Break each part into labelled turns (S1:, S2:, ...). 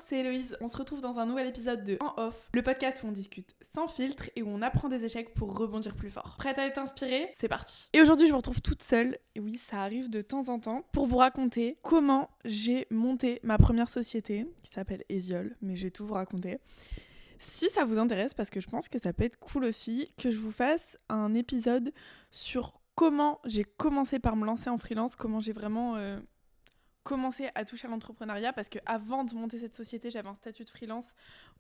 S1: c'est Héloïse. On se retrouve dans un nouvel épisode de En Off, le podcast où on discute sans filtre et où on apprend des échecs pour rebondir plus fort. Prête à être inspirée ? C'est parti. Et aujourd'hui, je vous retrouve toute seule, et oui, ça arrive de temps en temps, pour vous raconter comment j'ai monté ma première société, qui s'appelle Eziol, mais je vais tout vous raconter. Si ça vous intéresse, parce que je pense que ça peut être cool aussi, que je vous fasse un épisode sur comment j'ai commencé par me lancer en freelance, comment j'ai vraiment commencé à toucher à l'entrepreneuriat, parce qu'avant de monter cette société, j'avais un statut de freelance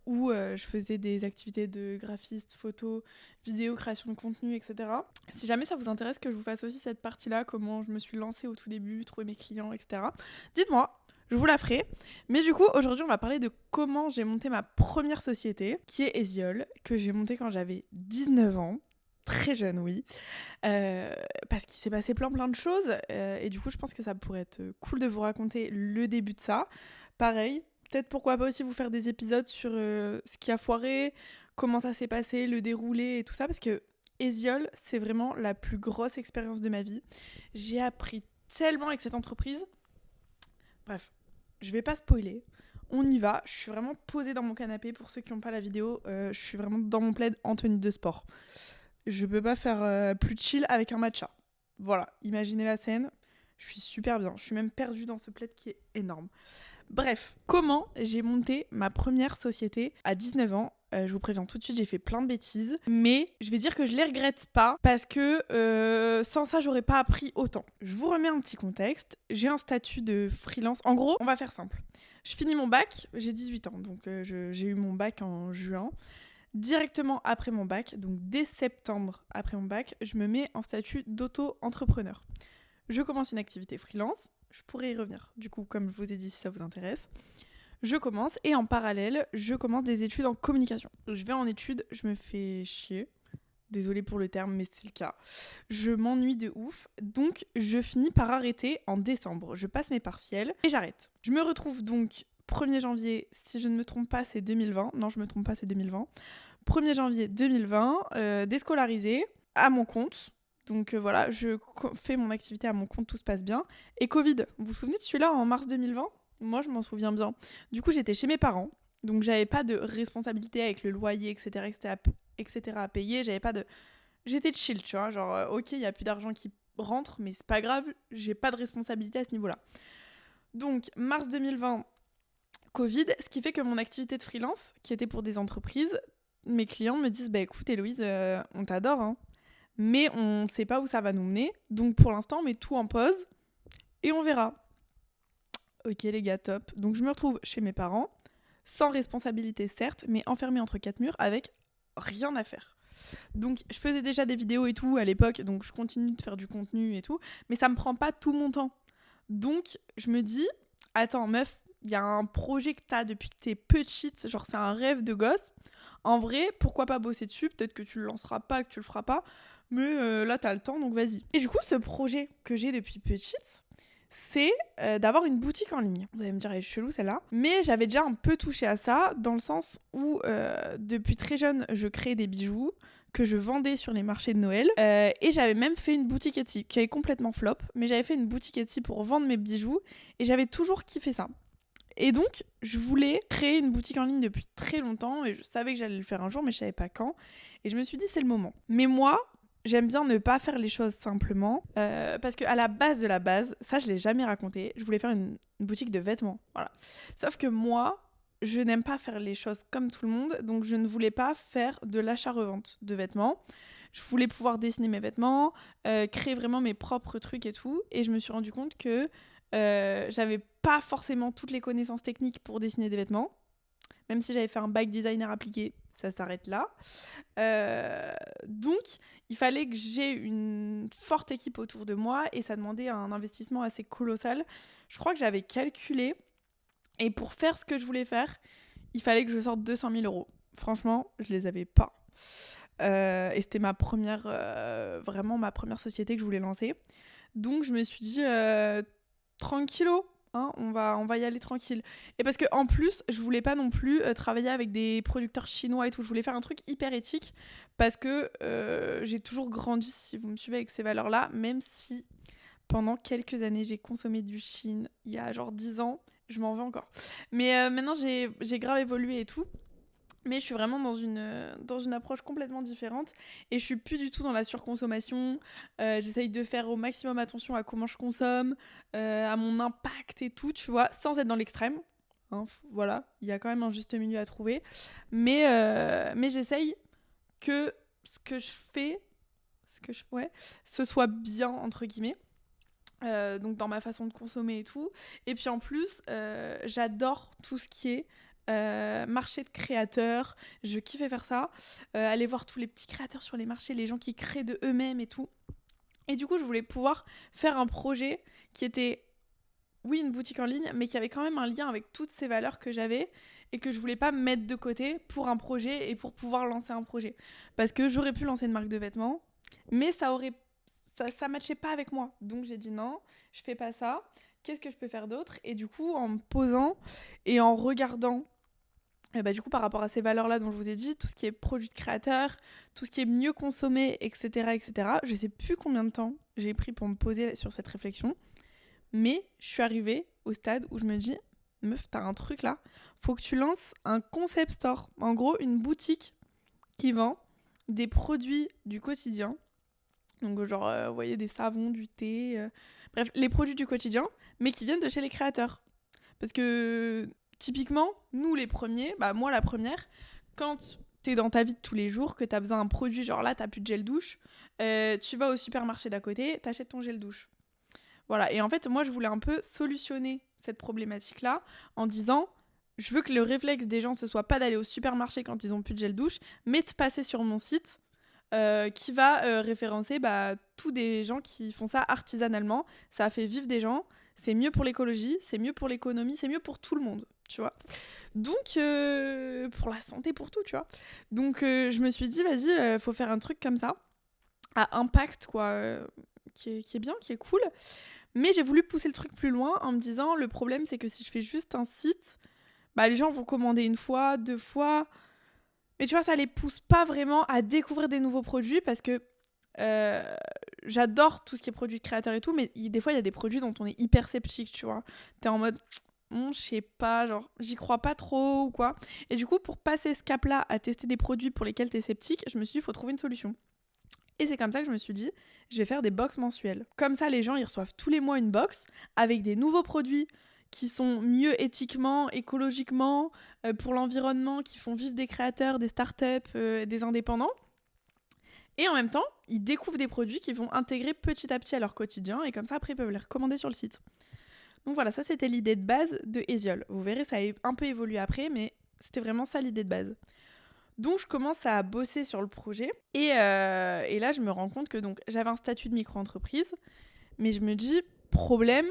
S1: où je faisais des activités de graphiste, photo, vidéo, création de contenu, etc. Si jamais ça vous intéresse que je vous fasse aussi cette partie-là, comment je me suis lancée au tout début, trouver mes clients, etc., dites-moi. Je vous la ferai. Mais du coup, aujourd'hui, on va parler de comment j'ai monté ma première société, qui est Eziol, que j'ai montée quand j'avais 19 ans. Très jeune, oui. Parce qu'il s'est passé plein de choses. Et du coup, je pense que ça pourrait être cool de vous raconter le début de ça. Pareil, peut-être pourquoi pas aussi vous faire des épisodes sur ce qui a foiré, comment ça s'est passé, le déroulé et tout ça. Parce que Eziol, c'est vraiment la plus grosse expérience de ma vie. J'ai appris tellement avec cette entreprise. Bref, je vais pas spoiler. On y va. Je suis vraiment posée dans mon canapé. Pour ceux qui n'ont pas la vidéo, je suis vraiment dans mon plaid en tenue de sport. Je peux pas faire plus chill avec un matcha. Voilà, imaginez la scène. Je suis super bien. Je suis même perdue dans ce plaid qui est énorme. Bref, comment j'ai monté ma première société à 19 ans ? Je vous préviens tout de suite, j'ai fait plein de bêtises. Mais je vais dire que je les regrette pas parce que sans ça, j'aurais pas appris autant. Je vous remets un petit contexte. J'ai un statut de freelance. En gros, on va faire simple. Je finis mon bac, j'ai 18 ans. Donc j'ai eu mon bac en juin. Directement après mon bac, donc dès septembre après mon bac, je me mets en statut d'auto-entrepreneur. Je commence une activité freelance, je pourrais y revenir, du coup, comme je vous ai dit, si ça vous intéresse. Je commence et en parallèle, je commence des études en communication. Je vais en études, je me fais chier. Désolée pour le terme, mais c'est le cas. Je m'ennuie de ouf, donc je finis par arrêter en décembre. Je passe mes partiels et j'arrête. Je me retrouve donc 1er janvier, si je ne me trompe pas, c'est 2020. Non, je me trompe pas, c'est 2020. 1er janvier 2020, déscolarisée, à mon compte. Donc voilà, je fais mon activité à mon compte, tout se passe bien. Et Covid, vous vous souvenez de celui-là en mars 2020 ? Moi, je m'en souviens bien. Du coup, j'étais chez mes parents, donc j'avais pas de responsabilité avec le loyer, etc. à payer. J'étais chill, tu vois, genre ok, il y a plus d'argent qui rentre, mais c'est pas grave, j'ai pas de responsabilité à ce niveau-là. Donc, mars 2020, Covid, ce qui fait que mon activité de freelance, qui était pour des entreprises, mes clients me disent « Bah écoute Héloïse, on t'adore, hein, mais on sait pas où ça va nous mener, donc pour l'instant on met tout en pause et on verra. » Ok les gars, top. Donc je me retrouve chez mes parents, sans responsabilité certes, mais enfermée entre 4 murs avec rien à faire. Donc je faisais déjà des vidéos et tout à l'époque, donc je continue de faire du contenu et tout, mais ça me prend pas tout mon temps. Donc je me dis « Attends meuf, il y a un projet que t'as depuis que t'es petite, genre c'est un rêve de gosse. En vrai, pourquoi pas bosser dessus ? Peut-être que tu le lanceras pas, que tu le feras pas, mais là t'as le temps, donc vas-y. » Et du coup, ce projet que j'ai depuis petite, c'est d'avoir une boutique en ligne. Vous allez me dire, elle est chelou celle-là. Mais j'avais déjà un peu touché à ça, dans le sens où depuis très jeune, je créais des bijoux que je vendais sur les marchés de Noël. Et j'avais même fait une boutique Etsy, qui avait complètement flop, mais j'avais fait une boutique Etsy pour vendre mes bijoux, et j'avais toujours kiffé ça. Et donc, je voulais créer une boutique en ligne depuis très longtemps, et je savais que j'allais le faire un jour, mais je savais pas quand. Et je me suis dit, c'est le moment. Mais moi, j'aime bien ne pas faire les choses simplement, parce qu'à la base de la base, ça je l'ai jamais raconté, je voulais faire une boutique de vêtements, voilà. Sauf que moi, je n'aime pas faire les choses comme tout le monde, donc je ne voulais pas faire de l'achat-revente de vêtements. Je voulais pouvoir dessiner mes vêtements, créer vraiment mes propres trucs et tout, et je me suis rendu compte que j'avais pas forcément toutes les connaissances techniques pour dessiner des vêtements. Même si j'avais fait un bac designer appliqué, ça s'arrête là. Donc, il fallait que j'ai une forte équipe autour de moi et ça demandait un investissement assez colossal. Je crois que j'avais calculé et pour faire ce que je voulais faire, il fallait que je sorte 200 000 euros. Franchement, je les avais pas. Et c'était vraiment ma première société que je voulais lancer. Donc, je me suis dit, tranquillo. Hein, on va y aller tranquille. Et parce que en plus, je voulais pas non plus travailler avec des producteurs chinois et tout. Je voulais faire un truc hyper éthique parce que j'ai toujours grandi, si vous me suivez, avec ces valeurs-là, même si pendant quelques années, j'ai consommé du Chine. Il y a genre 10 ans, Je m'en veux encore. Mais maintenant, j'ai grave évolué et tout. Mais je suis vraiment dans une approche complètement différente. Et je suis plus du tout dans la surconsommation. J'essaye de faire au maximum attention à comment je consomme, à mon impact et tout, tu vois, sans être dans l'extrême. Hein, voilà, il y a quand même un juste milieu à trouver. Mais j'essaye que ce que je fais, ouais, ce soit bien, entre guillemets. Donc dans ma façon de consommer et tout. Et puis en plus, j'adore tout ce qui est marché de créateurs. Je kiffais faire ça. Aller voir tous les petits créateurs sur les marchés, les gens qui créent de eux-mêmes et tout. Et du coup, je voulais pouvoir faire un projet qui était, oui, une boutique en ligne, mais qui avait quand même un lien avec toutes ces valeurs que j'avais et que je voulais pas mettre de côté pour un projet et pour pouvoir lancer un projet. Parce que j'aurais pu lancer une marque de vêtements, mais ça matchait pas avec moi. Donc j'ai dit non, je fais pas ça. Qu'est-ce que je peux faire d'autre? Et du coup, en me posant et en regardant, du coup, par rapport à ces valeurs-là dont je vous ai dit, tout ce qui est produit de créateur, tout ce qui est mieux consommé, etc., etc., je sais plus combien de temps j'ai pris pour me poser sur cette réflexion, mais je suis arrivée au stade où je me dis, meuf, t'as un truc là, faut que tu lances un concept store. En gros, une boutique qui vend des produits du quotidien. Donc genre, vous voyez, des savons, du thé, bref, les produits du quotidien, mais qui viennent de chez les créateurs. Parce que, typiquement, nous les premiers, moi la première, quand t'es dans ta vie de tous les jours, que t'as besoin d'un produit, genre là, t'as plus de gel douche, tu vas au supermarché d'à côté, t'achètes ton gel douche. Voilà, et en fait, moi, je voulais un peu solutionner cette problématique-là en disant, je veux que le réflexe des gens, ce soit pas d'aller au supermarché quand ils ont plus de gel douche, mais de passer sur mon site qui va référencer tous des gens qui font ça artisanalement. Ça a fait vivre des gens, c'est mieux pour l'écologie, c'est mieux pour l'économie, c'est mieux pour tout le monde, tu vois. Donc, pour la santé, pour tout, tu vois. Donc, je me suis dit, vas-y, faut faire un truc comme ça, à impact, quoi, qui est bien, qui est cool. Mais j'ai voulu pousser le truc plus loin en me disant, le problème, c'est que si je fais juste un site, les gens vont commander une fois, 2 fois. Mais tu vois, ça les pousse pas vraiment à découvrir des nouveaux produits parce que j'adore tout ce qui est produits de créateurs et tout, mais des fois, il y a des produits dont on est hyper sceptique, tu vois. T'es en mode, je sais pas, genre, j'y crois pas trop ou quoi. Et du coup, pour passer ce cap-là à tester des produits pour lesquels t'es sceptique, je me suis dit, il faut trouver une solution. Et c'est comme ça que je me suis dit, je vais faire des box mensuelles. Comme ça, les gens, ils reçoivent tous les mois une box avec des nouveaux produits qui sont mieux éthiquement, écologiquement, pour l'environnement, qui font vivre des créateurs, des startups, des indépendants. Et en même temps, ils découvrent des produits qu'ils vont intégrer petit à petit à leur quotidien et comme ça, après, ils peuvent les recommander sur le site. Donc voilà, ça, c'était l'idée de base de Eziol. Vous verrez, ça a un peu évolué après, mais c'était vraiment ça l'idée de base. Donc, je commence à bosser sur le projet et là, je me rends compte que donc, j'avais un statut de micro-entreprise, mais je me dis, problème,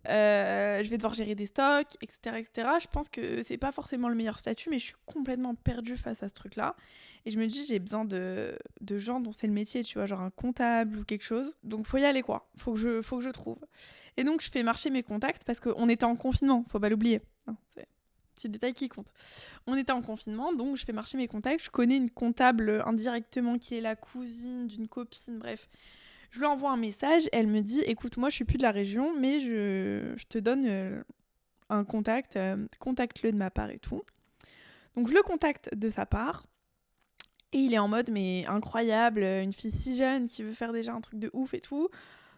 S1: je vais devoir gérer des stocks, etc., etc. Je pense que c'est pas forcément le meilleur statut, mais je suis complètement perdue face à ce truc-là. Et je me dis, j'ai besoin de gens dont c'est le métier, tu vois, genre un comptable ou quelque chose. Donc, faut y aller, quoi. Faut que je trouve. Et donc, je fais marcher mes contacts parce qu'on était en confinement, faut pas l'oublier. Non, c'est un petit détail qui compte. On était en confinement, donc je fais marcher mes contacts. Je connais une comptable indirectement qui est la cousine d'une copine, bref. Je lui envoie un message, elle me dit, écoute, moi je suis plus de la région, mais je te donne un contact, contacte-le de ma part et tout. Donc je le contacte de sa part, et il est en mode, mais incroyable, une fille si jeune qui veut faire déjà un truc de ouf et tout,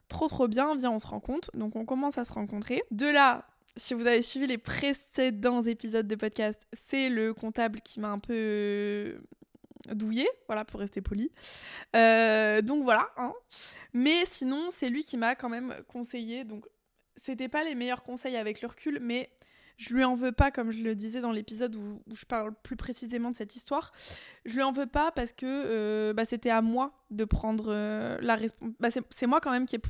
S1: trop bien, viens on se rencontre. Donc on commence à se rencontrer. De là, si vous avez suivi les précédents épisodes de podcast, c'est le comptable qui m'a un peu douillé, voilà, pour rester poli. Donc voilà, hein. Mais sinon, c'est lui qui m'a quand même conseillé. Donc, c'était pas les meilleurs conseils avec le recul, mais je lui en veux pas, comme je le disais dans l'épisode où je parle plus précisément de cette histoire. Je lui en veux pas parce que c'était à moi de prendre la responsabilité. C'est moi quand même qui ai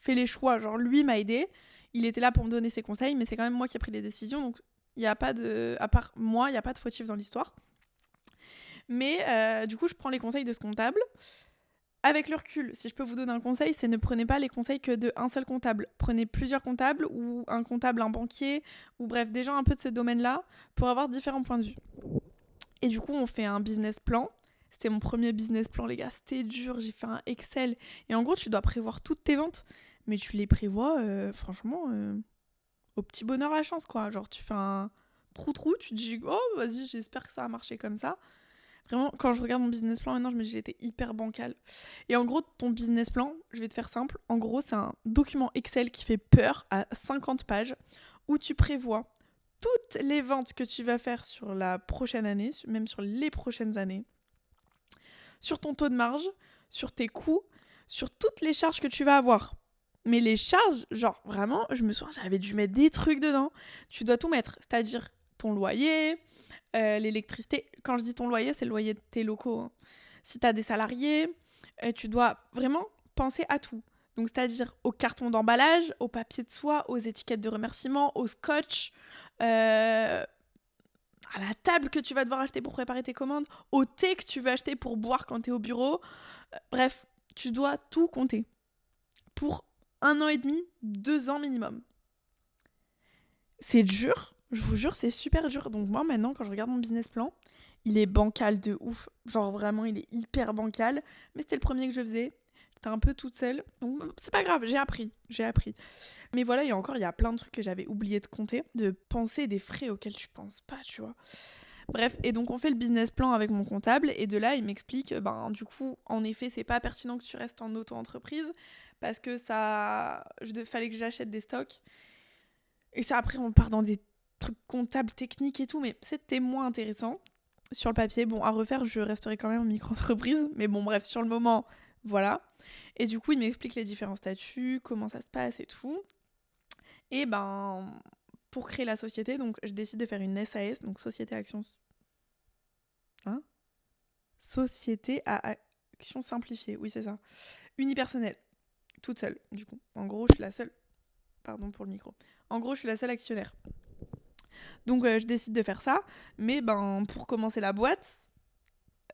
S1: fait les choix. Genre, lui m'a aidé. Il était là pour me donner ses conseils, mais c'est quand même moi qui ai pris les décisions. Donc, il y a pas à part moi, il n'y a pas de fautif dans l'histoire. Mais du coup, je prends les conseils de ce comptable. Avec le recul, si je peux vous donner un conseil, c'est ne prenez pas les conseils que d'un seul comptable. Prenez plusieurs comptables, ou un comptable, un banquier, ou bref, des gens un peu de ce domaine-là, pour avoir différents points de vue. Et du coup, on fait un business plan. C'était mon premier business plan, les gars. C'était dur, j'ai fait un Excel. Et en gros, tu dois prévoir toutes tes ventes. Mais tu les prévois, franchement, au petit bonheur la chance, quoi. Genre, tu fais un trou, tu te dis, oh, vas-y, j'espère que ça va marcher comme ça. Vraiment, quand je regarde mon business plan maintenant, je me dis, j'étais hyper bancale. Et en gros, ton business plan, je vais te faire simple. En gros, c'est un document Excel qui fait peur à 50 pages où tu prévois toutes les ventes que tu vas faire sur la prochaine année, même sur les prochaines années, sur ton taux de marge, sur tes coûts, sur toutes les charges que tu vas avoir. Mais les charges, genre vraiment, je me souviens, j'avais dû mettre des trucs dedans. Tu dois tout mettre, c'est-à-dire ton loyer, l'électricité. Quand je dis ton loyer, c'est le loyer de tes locaux, hein. Si tu as des salariés, tu dois vraiment penser à tout. Donc c'est-à-dire au carton d'emballage, au papier de soie, aux étiquettes de remerciement, au scotch, à la table que tu vas devoir acheter pour préparer tes commandes, au thé que tu veux acheter pour boire quand tu es au bureau. Bref, tu dois tout compter. Pour 1 an et demi, 2 ans minimum. C'est dur, je vous jure, c'est super dur. Donc moi, maintenant, quand je regarde mon business plan, il est bancal de ouf. Genre vraiment, il est hyper bancal. Mais c'était le premier que je faisais. J'étais un peu toute seule. Donc c'est pas grave, j'ai appris. Mais voilà, et encore, il y a plein de trucs que j'avais oublié de compter. De penser des frais auxquels tu penses pas, tu vois. Bref, et donc on fait le business plan avec mon comptable. Et de là, il m'explique, du coup, en effet, c'est pas pertinent que tu restes en auto-entreprise. Parce que fallait que j'achète des stocks. Et ça, après, on part dans des trucs comptables, techniques et tout, mais c'était moins intéressant. Sur le papier, bon, à refaire, je resterai quand même en micro-entreprise, mais bon, bref, sur le moment, voilà. Et du coup, il m'explique les différents statuts, comment ça se passe et tout. Et pour créer la société, donc je décide de faire une SAS, donc Société à Action... Société à Action Simplifiée, oui, c'est ça. Unipersonnelle, toute seule, du coup. En gros, je suis la seule... Pardon pour le micro. En gros, je suis la seule actionnaire. Donc, je décide de faire ça. Mais pour commencer la boîte,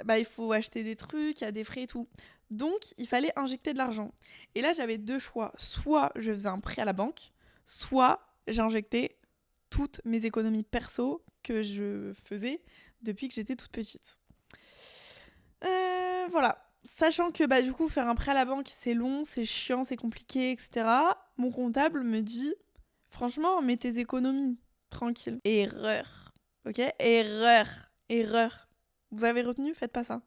S1: il faut acheter des trucs, il y a des frais et tout. Donc, il fallait injecter de l'argent. Et là, j'avais 2 choix. Soit je faisais un prêt à la banque, soit j'injectais toutes mes économies perso que je faisais depuis que j'étais toute petite. Voilà. Sachant que du coup, faire un prêt à la banque, c'est long, c'est chiant, c'est compliqué, etc. Mon comptable me dit, franchement, mets tes économies, tranquille. Erreur. Ok ? Erreur. Vous avez retenu ? Faites pas ça.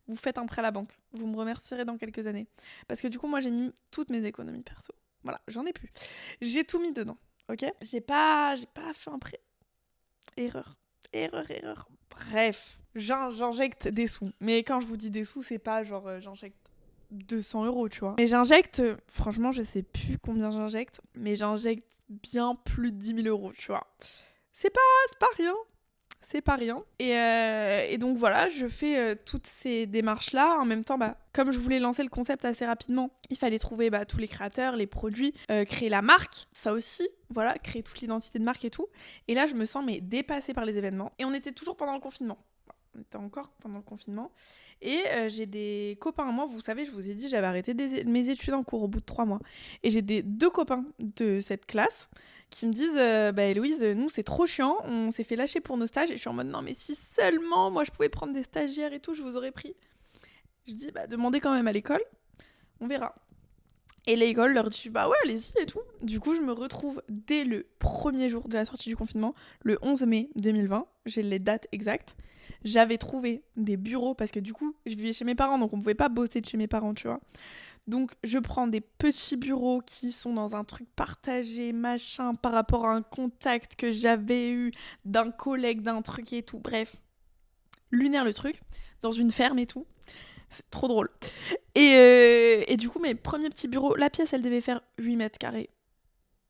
S1: Vous faites un prêt à la banque. Vous me remercierez dans quelques années. Parce que du coup, moi, j'ai mis toutes mes économies perso. Voilà, j'en ai plus. J'ai tout mis dedans. Ok ? J'ai pas fait un prêt. Erreur. Bref, j'injecte des sous. Mais quand je vous dis des sous, c'est pas genre j'injecte 200 €, tu vois. Mais j'injecte, franchement, je sais plus combien j'injecte, mais j'injecte bien plus de 10 000 €, tu vois. C'est pas rien. C'est pas rien. Et donc voilà, je fais toutes ces démarches-là. En même temps, comme je voulais lancer le concept assez rapidement, il fallait trouver tous les créateurs, les produits, créer la marque, ça aussi, voilà, créer toute l'identité de marque et tout. Et là, je me sens dépassée par les événements. Et on était toujours pendant le confinement. On était encore pendant le confinement. Et j'ai des copains à moi, vous savez, je vous ai dit, j'avais arrêté mes études en cours au bout de 3 mois. Et j'ai 2 copains de cette classe qui me disent Héloïse, nous c'est trop chiant, on s'est fait lâcher pour nos stages. Et je suis en mode non, mais si seulement moi je pouvais prendre des stagiaires et tout, je vous aurais pris. Je dis demandez quand même à l'école, on verra. Et l'école leur dit ouais, allez-y et tout. Du coup, je me retrouve dès le premier jour de la sortie du confinement, le 11 mai 2020, j'ai les dates exactes. J'avais trouvé des bureaux parce que du coup, je vivais chez mes parents, donc on pouvait pas bosser de chez mes parents, tu vois. Donc, je prends des petits bureaux qui sont dans un truc partagé, machin, par rapport à un contact que j'avais eu d'un collègue, d'un truc et tout. Bref, lunaire le truc, dans une ferme et tout. C'est trop drôle. Et du coup, mes premiers petits bureaux, la pièce, elle devait faire 8 mètres carrés.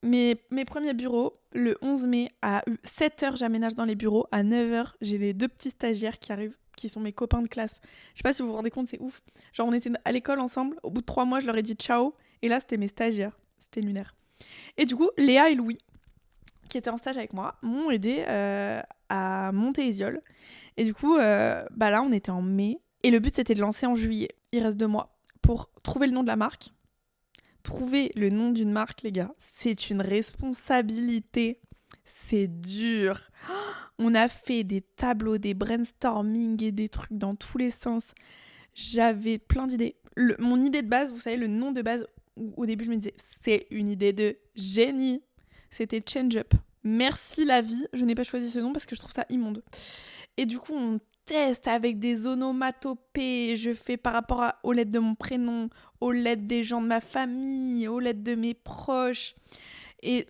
S1: Mes premiers bureaux, le 11 mai, à 7h, j'aménage dans les bureaux. À 9h, j'ai les 2 petits stagiaires qui arrivent, qui sont mes copains de classe. Je sais pas si vous vous rendez compte, c'est ouf. Genre, on était à l'école ensemble. Au bout de 3 mois, je leur ai dit ciao. Et là, c'était mes stagiaires. C'était lunaire. Et du coup, Léa et Louis, qui étaient en stage avec moi, m'ont aidé à monter Isiole. Et du coup, là, on était en mai. Et le but, c'était de lancer en juillet. Il reste 2 mois pour trouver le nom de la marque. Trouver le nom d'une marque, les gars, c'est une responsabilité. C'est dur. On a fait des tableaux, des brainstorming et des trucs dans tous les sens. J'avais plein d'idées. Mon idée de base, vous savez, le nom de base, au début, je me disais, c'est une idée de génie. C'était Change Up. Merci la vie, je n'ai pas choisi ce nom parce que je trouve ça immonde. Et du coup, on teste avec des onomatopées, je fais par rapport aux lettres de mon prénom, aux lettres des gens de ma famille, aux lettres de mes proches. Et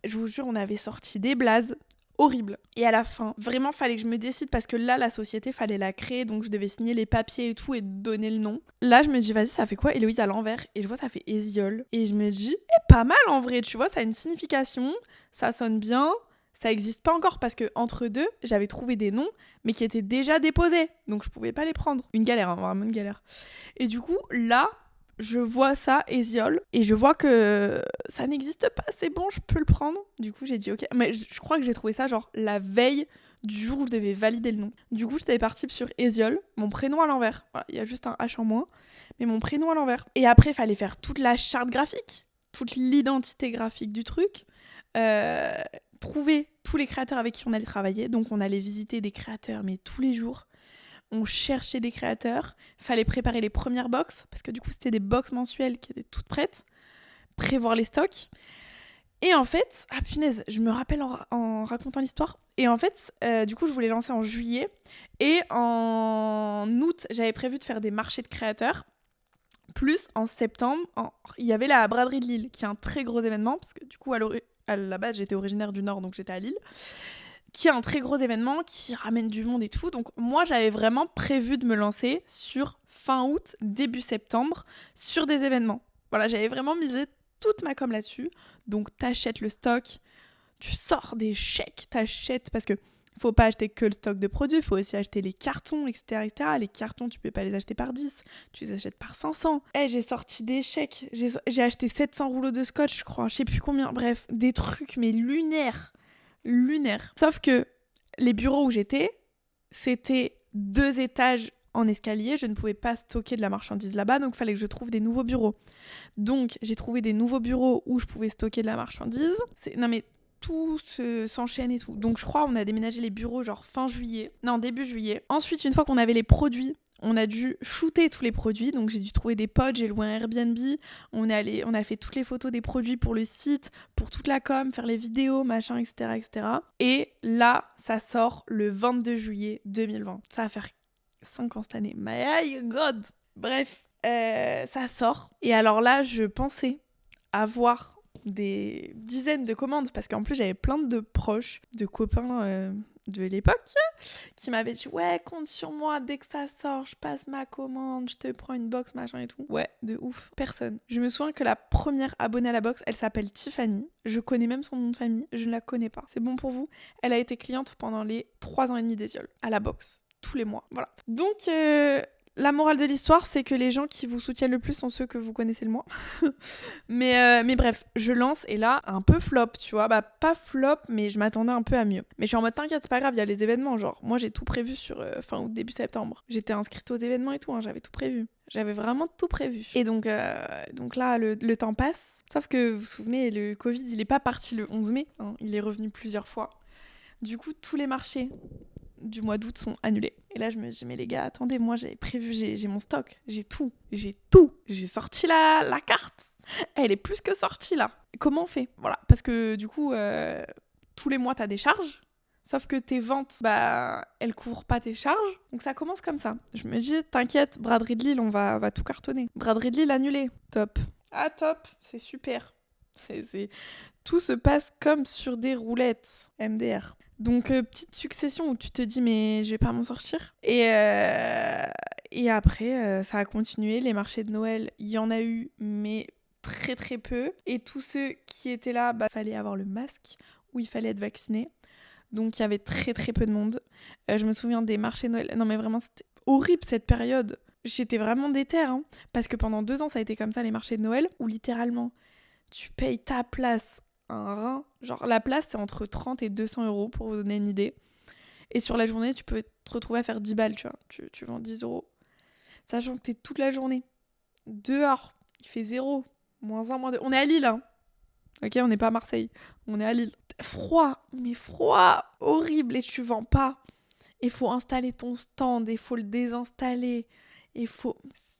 S1: je vous jure, on avait sorti des blazes horribles. Et à la fin, vraiment, fallait que je me décide parce que là, la société, fallait la créer, donc je devais signer les papiers et tout et donner le nom. Là, je me dis, vas-y, ça fait quoi Héloïse à l'envers. Et je vois, ça fait Hésiole. Et je me dis, pas mal en vrai, tu vois, ça a une signification, ça sonne bien. Ça existe pas encore parce que entre deux, j'avais trouvé des noms mais qui étaient déjà déposés. Donc je pouvais pas les prendre. Une galère, hein, vraiment une galère. Et du coup, là, je vois ça, Hésiole, et je vois que ça n'existe pas, c'est bon, je peux le prendre. Du coup, j'ai dit ok. Mais je crois que j'ai trouvé ça genre la veille du jour où je devais valider le nom. Du coup, j'étais partie sur Hésiole, mon prénom à l'envers. Voilà, il y a juste un H en moins, mais mon prénom à l'envers. Et après, il fallait faire toute la charte graphique, toute l'identité graphique du truc. Trouver tous les créateurs avec qui on allait travailler. Donc on allait visiter des créateurs, mais tous les jours. On cherchait des créateurs. Fallait préparer les premières box, parce que du coup c'était des box mensuelles qui étaient toutes prêtes. Prévoir les stocks. Et en fait, ah punaise, je me rappelle en racontant l'histoire. Et en fait, du coup je voulais lancer en juillet. Et en août, j'avais prévu de faire des marchés de créateurs. Plus en septembre, il y avait la braderie de Lille, qui est un très gros événement, parce que du coup à la base, j'étais originaire du Nord, donc j'étais à Lille, qui est un très gros événement, qui ramène du monde et tout. Donc moi, j'avais vraiment prévu de me lancer sur fin août, début septembre, sur des événements. Voilà, j'avais vraiment misé toute ma com là-dessus. Donc t'achètes le stock, tu sors des chèques, t'achètes, parce que faut pas acheter que le stock de produits, il faut aussi acheter les cartons, etc., etc. Les cartons, tu peux pas les acheter par 10, tu les achètes par 500. J'ai sorti des chèques, j'ai acheté 700 rouleaux de scotch, je crois, je sais plus combien. Bref, des trucs, mais lunaires. Sauf que les bureaux où j'étais, c'était 2 étages en escalier, je ne pouvais pas stocker de la marchandise là-bas, donc il fallait que je trouve des nouveaux bureaux. Donc, j'ai trouvé des nouveaux bureaux où je pouvais stocker de la marchandise. Non mais tout s'enchaîne et tout. Donc je crois on a déménagé les bureaux genre début juillet. Ensuite, une fois qu'on avait les produits, on a dû shooter tous les produits. Donc j'ai dû trouver des pods, j'ai loué un Airbnb. On a fait toutes les photos des produits pour le site, pour toute la com, faire les vidéos, machin, etc., etc. Et là, ça sort le 22 juillet 2020. Ça va faire 5 ans cette année. My God. Bref, ça sort. Et alors là, je pensais avoir des dizaines de commandes parce qu'en plus j'avais plein de proches, de copains de l'époque qui m'avaient dit ouais, compte sur moi, dès que ça sort je passe ma commande, je te prends une box, machin et tout. Ouais, de ouf, personne. Je me souviens que la première abonnée à la box, elle s'appelle Tiffany, je connais même son nom de famille, je ne la connais pas, c'est bon pour vous. Elle a été cliente pendant les 3 ans et demi d'Hésiole à la box, tous les mois, voilà. Donc la morale de l'histoire, c'est que les gens qui vous soutiennent le plus sont ceux que vous connaissez le moins. mais bref, je lance et là, un peu flop, tu vois. Bah, pas flop, mais je m'attendais un peu à mieux. Mais je suis en mode, t'inquiète, c'est pas grave, il y a les événements. Genre, moi, j'ai tout prévu sur fin août, début septembre. J'étais inscrite aux événements et tout, hein, j'avais tout prévu. J'avais vraiment tout prévu. Et donc là, le temps passe. Sauf que, vous vous souvenez, le Covid, il est pas parti le 11 mai. Hein, il est revenu plusieurs fois. Du coup, tous les marchés du mois d'août sont annulés. Et là, je me dis, mais les gars, attendez, moi, j'avais prévu, j'ai mon stock, j'ai tout. J'ai sorti la carte. Elle est plus que sortie, là. Comment on fait ? Voilà, parce que du coup, tous les mois, t'as des charges. Sauf que tes ventes, bah, elles couvrent pas tes charges. Donc ça commence comme ça. Je me dis, t'inquiète, braderie de Lille, on va tout cartonner. Braderie de Lille annulée. Top. Ah, top, c'est super. Tout se passe comme sur des roulettes. MDR. Donc, petite succession où tu te dis, mais je vais pas m'en sortir. Et après, ça a continué. Les marchés de Noël, il y en a eu, mais très très peu. Et tous ceux qui étaient là, bah, fallait avoir le masque ou il fallait être vacciné. Donc, il y avait très très peu de monde. Je me souviens des marchés de Noël. Non, mais vraiment, c'était horrible cette période. J'étais vraiment déter, hein, parce que pendant 2 ans, ça a été comme ça, les marchés de Noël, où littéralement, tu payes ta place un rein. Genre, la place, c'est entre 30 et 200 euros, pour vous donner une idée. Et sur la journée, tu peux te retrouver à faire 10 balles, tu vois. Tu vends 10 euros. Sachant que t'es toute la journée dehors, il fait 0, -1, -2. On est à Lille, hein. Ok, on n'est pas à Marseille. On est à Lille. Froid, mais froid, horrible. Et tu vends pas. Il faut installer ton stand, il faut le désinstaller.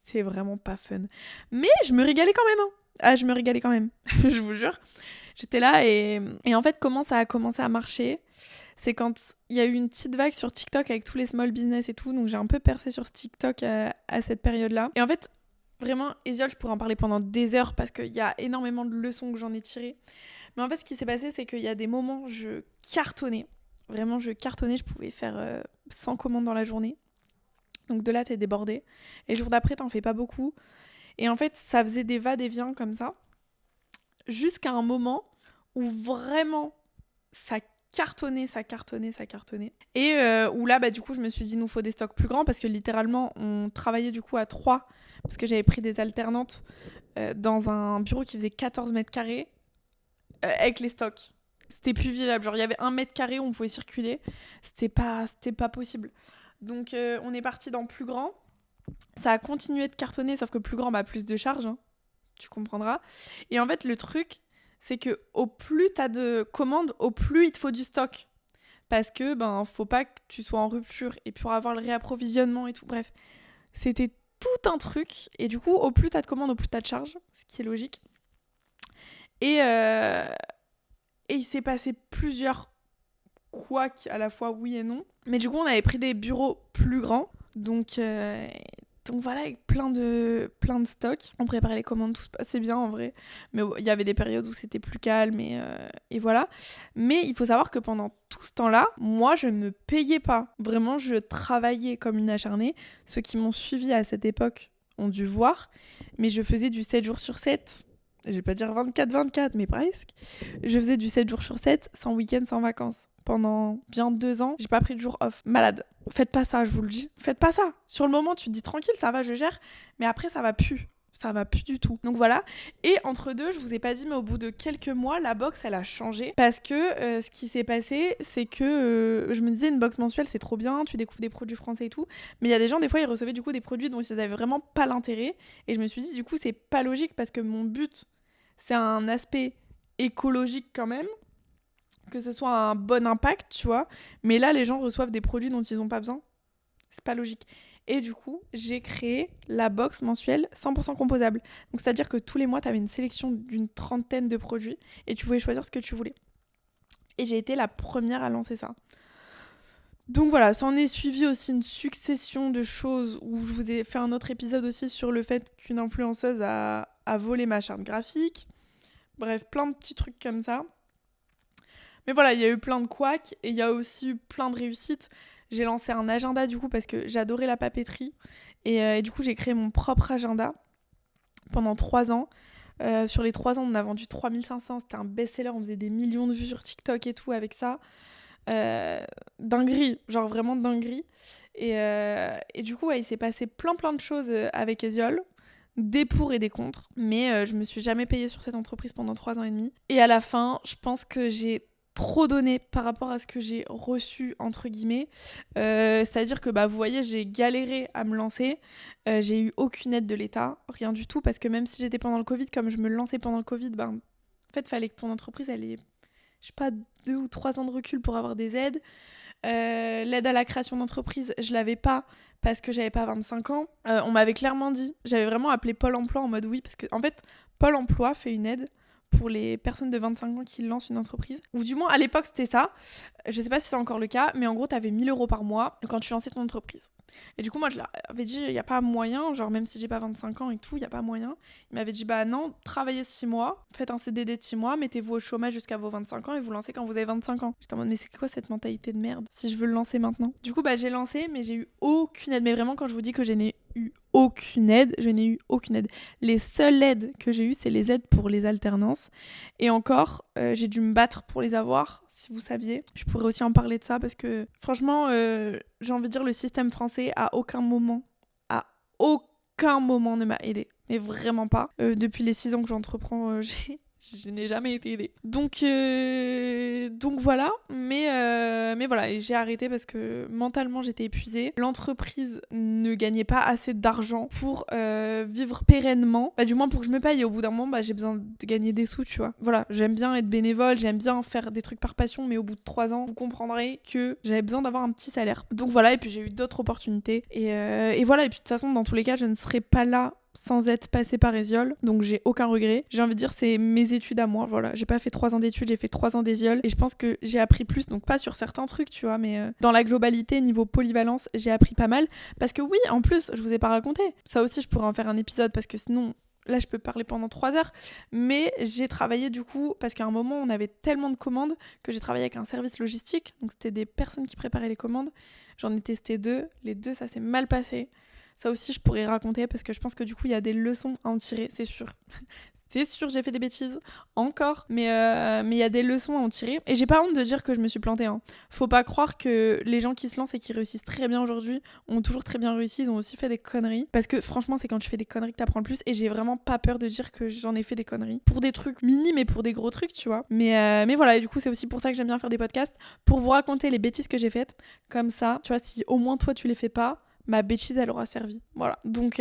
S1: C'est vraiment pas fun. Mais je me régalais quand même, hein. Ah, je me régalais quand même, je vous jure. J'étais là et en fait, comment ça a commencé à marcher, c'est quand il y a eu une petite vague sur TikTok avec tous les small business et tout, donc j'ai un peu percé sur ce TikTok à cette période-là. Et en fait, vraiment, Eziol, je pourrais en parler pendant des heures parce qu'il y a énormément de leçons que j'en ai tirées. Mais en fait, ce qui s'est passé, c'est qu'il y a des moments, je cartonnais. Vraiment, je cartonnais, je pouvais faire 100 commandes dans la journée. Donc de là, t'es débordé. Et le jour d'après, t'en fais pas beaucoup. Et en fait, ça faisait des va-et-vient comme ça. Jusqu'à un moment où vraiment, ça cartonnait. Et où là, du coup, je me suis dit, il nous faut des stocks plus grands parce que littéralement, on travaillait du coup à 3 parce que j'avais pris des alternantes dans un bureau qui faisait 14 mètres carrés avec les stocks. C'était plus vivable. Genre, il y avait 1 mètre carré où on pouvait circuler. C'était pas possible. Donc, on est parti dans plus grand. Ça a continué de cartonner, sauf que plus grand, plus de charge. Hein. Tu comprendras. Et en fait, le truc, c'est que au plus t'as de commandes, au plus il te faut du stock. Parce que, faut pas que tu sois en rupture. Et pour avoir le réapprovisionnement et tout. Bref, c'était tout un truc. Et du coup, au plus t'as de commandes, au plus t'as de charge. Ce qui est logique. Et il s'est passé plusieurs couacs à la fois, oui et non. Mais du coup, on avait pris des bureaux plus grands. Donc voilà, avec plein de stocks. On préparait les commandes, tout se passait bien en vrai. Mais il y avait des périodes où c'était plus calme et voilà. Mais il faut savoir que pendant tout ce temps-là, moi, je me payais pas. Vraiment, je travaillais comme une acharnée. Ceux qui m'ont suivi à cette époque ont dû voir. Mais je faisais du 7 jours sur 7. Je vais pas dire 24-24, mais presque. Je faisais du 7 jours sur 7, sans week-end, sans vacances. Pendant bien 2 ans, j'ai pas pris de jour off. Malade. Faites pas ça, je vous le dis. Faites pas ça. Sur le moment, tu te dis tranquille, ça va, je gère. Mais après, ça va plus. Ça va plus du tout. Donc voilà. Et entre deux, je vous ai pas dit, mais au bout de quelques mois, la box, elle a changé. Parce que ce qui s'est passé, c'est que je me disais, une box mensuelle, c'est trop bien. Tu découvres des produits français et tout. Mais il y a des gens, des fois, ils recevaient du coup des produits dont ils avaient vraiment pas l'intérêt. Et je me suis dit, du coup, c'est pas logique parce que mon but, c'est un aspect écologique quand même. Que ce soit un bon impact, tu vois. Mais là, les gens reçoivent des produits dont ils n'ont pas besoin. C'est pas logique. Et du coup, j'ai créé la box mensuelle 100% composable. Donc, c'est-à-dire que tous les mois, tu avais une sélection d'une 30aine de produits et tu pouvais choisir ce que tu voulais. Et j'ai été la première à lancer ça. Donc voilà, s'en est suivi aussi une succession de choses où je vous ai fait un autre épisode aussi sur le fait qu'une influenceuse a volé ma charte graphique. Bref, plein de petits trucs comme ça. Mais voilà, il y a eu plein de couacs et il y a aussi eu plein de réussites. J'ai lancé un agenda du coup parce que j'adorais la papeterie. Et du coup, j'ai créé mon propre agenda pendant 3 ans. Sur les 3 ans, on a vendu 3500. C'était un best-seller. On faisait des millions de vues sur TikTok et tout avec ça. Dinguerie, genre vraiment dinguerie. Et du coup, il s'est passé plein de choses avec Eziol. Des pour et des contre. Mais je me suis jamais payée sur cette entreprise pendant 3 ans et demi. Et à la fin, je pense que j'ai trop donné par rapport à ce que j'ai reçu entre guillemets, c'est-à-dire que vous voyez, j'ai galéré à me lancer, j'ai eu aucune aide de l'État, rien du tout, parce que même si j'étais pendant le Covid, comme je me lançais pendant le Covid, en fait fallait que ton entreprise elle ait, je sais pas, 2 ou 3 ans de recul pour avoir des aides. L'aide à la création d'entreprise, je l'avais pas parce que j'avais pas 25 ans. On m'avait clairement dit, j'avais vraiment appelé Pôle emploi en mode oui, parce que en fait Pôle emploi fait une aide pour les personnes de 25 ans qui lancent une entreprise. Ou du moins, à l'époque, c'était ça. Je sais pas si c'est encore le cas, mais en gros, t'avais 1 000 € par mois quand tu lançais ton entreprise. Et du coup, moi, je leur avais dit, il n'y a pas moyen, genre même si j'ai pas 25 ans et tout, il n'y a pas moyen. Il m'avait dit, non, travaillez 6 mois, faites un CDD de 6 mois, mettez-vous au chômage jusqu'à vos 25 ans et vous lancez quand vous avez 25 ans. J'étais en mode, mais c'est quoi cette mentalité de merde si je veux le lancer maintenant? Du coup, j'ai lancé, mais j'ai eu aucune aide. Mais vraiment, quand je vous dis que je n'ai eu aucune aide, je n'ai eu aucune aide. Les seules aides que j'ai eues, c'est les aides pour les alternances. Et encore, j'ai dû me battre pour les avoir, si vous saviez. Je pourrais aussi en parler de ça parce que, franchement, j'ai envie de dire, le système français, à aucun moment ne m'a aidée. Mais vraiment pas. Depuis les 6 ans que j'entreprends, je n'ai jamais été aidée. Donc voilà, mais voilà, et j'ai arrêté parce que mentalement j'étais épuisée. L'entreprise ne gagnait pas assez d'argent pour vivre pérennement. Du moins pour que je me paye. Et au bout d'un moment, j'ai besoin de gagner des sous, tu vois. Voilà, j'aime bien être bénévole, j'aime bien faire des trucs par passion, mais au bout de 3 ans, vous comprendrez que j'avais besoin d'avoir un petit salaire. Donc voilà, et puis j'ai eu d'autres opportunités. Et voilà, et puis de toute façon, dans tous les cas, je ne serais pas là sans être passée par Ésiole, donc j'ai aucun regret. J'ai envie de dire c'est mes études à moi, voilà. J'ai pas fait 3 ans d'études, j'ai fait 3 ans d'Ésiole et je pense que j'ai appris plus, donc pas sur certains trucs, tu vois, mais dans la globalité, niveau polyvalence, j'ai appris pas mal. Parce que oui, en plus, je vous ai pas raconté. Ça aussi, je pourrais en faire un épisode parce que sinon... Là, je peux parler pendant 3 heures, mais j'ai travaillé du coup, parce qu'à un moment, on avait tellement de commandes que j'ai travaillé avec un service logistique. Donc, c'était des personnes qui préparaient les commandes. J'en ai testé 2. Les 2, ça s'est mal passé. Ça aussi, je pourrais raconter parce que je pense que du coup, il y a des leçons à en tirer, c'est sûr. C'est sûr, j'ai fait des bêtises, encore, mais il y a des leçons à en tirer. Et j'ai pas honte de dire que je me suis plantée. Hein. Faut pas croire que les gens qui se lancent et qui réussissent très bien aujourd'hui ont toujours très bien réussi, ils ont aussi fait des conneries. Parce que franchement, c'est quand tu fais des conneries que t'apprends le plus. Et j'ai vraiment pas peur de dire que j'en ai fait des conneries. Pour des trucs minimes et pour des gros trucs, tu vois. Mais voilà, et du coup, c'est aussi pour ça que j'aime bien faire des podcasts, pour vous raconter les bêtises que j'ai faites. Comme ça, tu vois, si au moins toi tu les fais pas, ma bêtise elle aura servi, voilà. Donc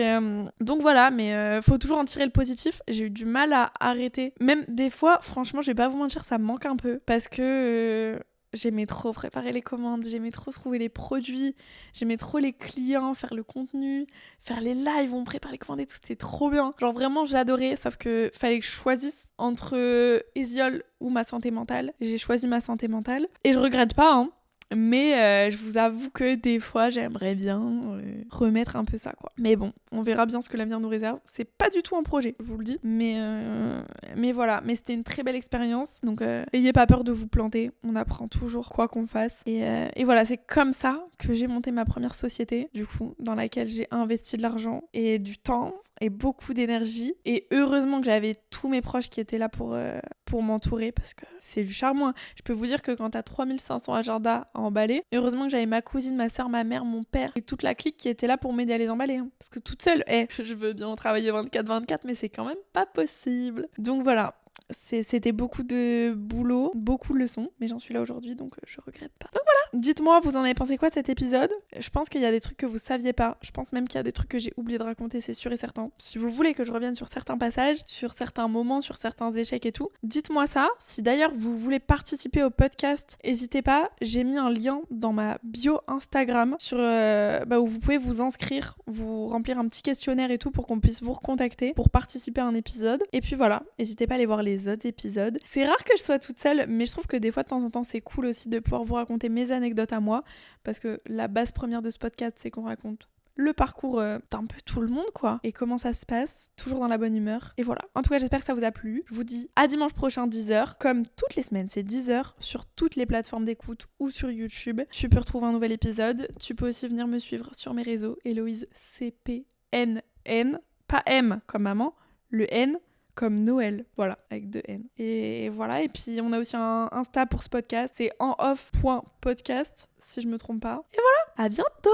S1: voilà, mais faut toujours en tirer le positif. J'ai eu du mal à arrêter, même des fois, franchement, je vais pas vous mentir, ça me manque un peu parce que j'aimais trop préparer les commandes, j'aimais trop trouver les produits, j'aimais trop les clients, faire le contenu, faire les lives, on prépare les commandes et tout, c'était trop bien. Genre vraiment, j'adorais, sauf que fallait que je choisisse entre Ésiole ou ma santé mentale. J'ai choisi ma santé mentale et je regrette pas, hein. Mais je vous avoue que des fois, j'aimerais bien remettre un peu ça, quoi. Mais bon, on verra bien ce que l'avenir nous réserve. C'est pas du tout un projet, je vous le dis. Mais voilà, mais c'était une très belle expérience. Donc, ayez pas peur de vous planter. On apprend toujours quoi qu'on fasse. Et voilà, c'est comme ça que j'ai monté ma première société, du coup, dans laquelle j'ai investi de l'argent et du temps et beaucoup d'énergie. Et heureusement que j'avais tous mes proches qui étaient là pour m'entourer parce que c'est du charme. Je peux vous dire que quand t'as 3500 agendas à emballer, heureusement que j'avais ma cousine, ma soeur, ma mère, mon père et toute la clique qui était là pour m'aider à les emballer. Hein. Parce que toute seule, je veux bien travailler 24/24, mais c'est quand même pas possible. Donc voilà. C'était beaucoup de boulot, beaucoup de leçons, mais j'en suis là aujourd'hui, donc je regrette pas. Donc voilà, dites-moi, vous en avez pensé quoi de cet épisode ? Je pense qu'il y a des trucs que vous saviez pas, je pense même qu'il y a des trucs que j'ai oublié de raconter, c'est sûr et certain. Si vous voulez que je revienne sur certains passages, sur certains moments, sur certains échecs et tout, dites-moi ça. Si d'ailleurs vous voulez participer au podcast, n'hésitez pas, j'ai mis un lien dans ma bio Instagram sur, où vous pouvez vous inscrire, vous remplir un petit questionnaire et tout pour qu'on puisse vous recontacter pour participer à un épisode. Et puis voilà, n'hésitez pas à aller voir les autres épisodes. C'est rare que je sois toute seule, mais je trouve que des fois de temps en temps c'est cool aussi de pouvoir vous raconter mes anecdotes à moi, parce que la base première de ce podcast c'est qu'on raconte le parcours d'un peu tout le monde, quoi, et comment ça se passe, toujours dans la bonne humeur. Et voilà, en tout cas j'espère que ça vous a plu. Je vous dis à dimanche prochain 10h, comme toutes les semaines c'est 10h sur toutes les plateformes d'écoute ou sur YouTube. Tu peux retrouver un nouvel épisode. Tu peux aussi venir me suivre sur mes réseaux, Héloïse CPNN, pas M comme maman, le N comme Noël, voilà, avec 2 N. Et voilà, et puis on a aussi un Insta pour ce podcast, c'est enoff.podcast, si je me trompe pas. Et voilà, à bientôt!